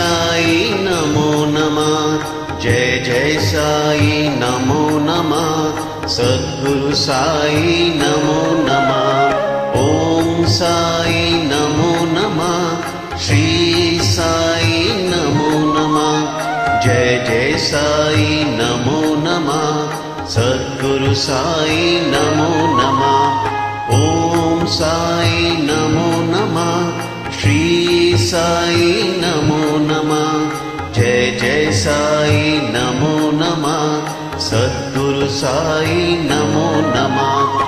साई नमो नमः। जय जय साई नमो नमः। सद्गुरु साई नमो नमः। ओम साई नमो नमः। श्री साई नमो नमः। जय जय साई नमो नमः। सद्गुरु साई नमो नमः। ओम साई नमो नमः। श्री साई नमो नमः। जय जय साई नमो नमः। सद्गुरु साई नमो नमः।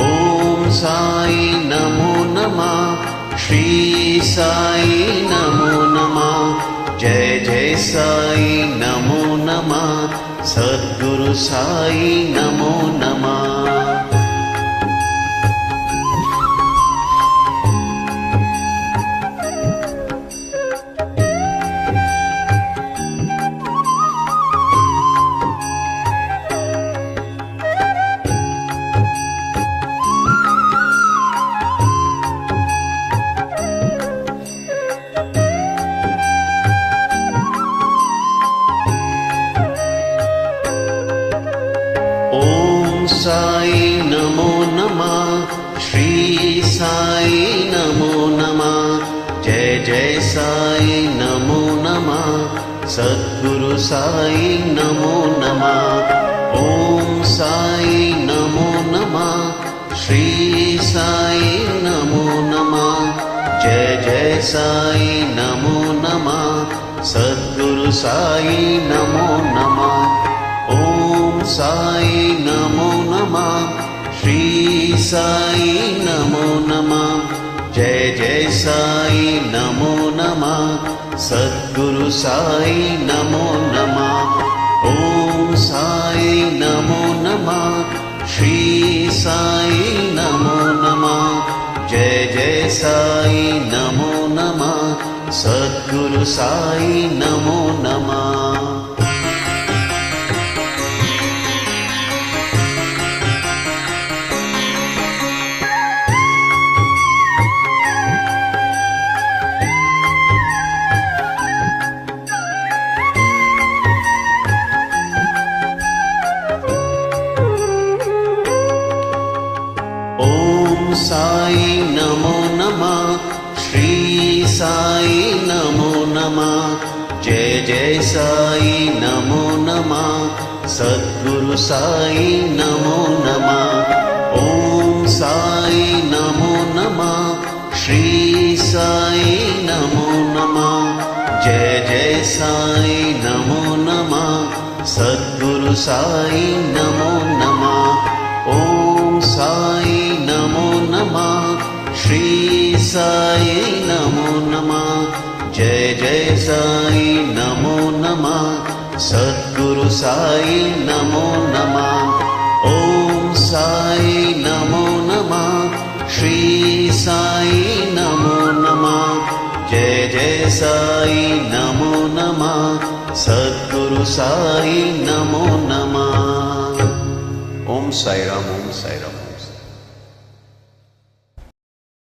ओम साई नमो नमः। श्री साई नमो नमः। जय जय साई नमो नमः। सद्गुरु साई नमो नमः। साई नमो नमः। श्री साई नमो नमः। जय जय साई नमो नमः। सद्गुरु साई नमो नमः। ओम साई नमो नमः। श्री साई नमो नमः। जय जय साई नमो नमः। सद्गुरु साई नमो नमः। ओम साई नमो नमः। श्री साई नमो नमः। जय जय साई नमो नमः। सद्गुरु साई नमो नमः। ओम साई नमो नमः। श्री साई नमो नमः। जय जय साई नमो नमः। सद्गुरु साई नमो नमः। ओम साई नमो नमः। श्री साई नमो नमः। जय जय साई नमो नमः। सद्गुरु साई नमो नमः। ओम साई नमो नमः। श्री साई नमो नमः। जय जय साई नमो नमः। सद्गुरु साई नमो नमः। ओम साई नमो नमः। श्री साई नमो नमः। जय जय साई नमो नमः। सद्गुरु साई नमो नमः। ओम साई नमो नमः। श्री साई नमो नमः। जय जय साई नमो नमः। सद्गुरु साई नमो नमः। ओम साई राम। ओम साई राम।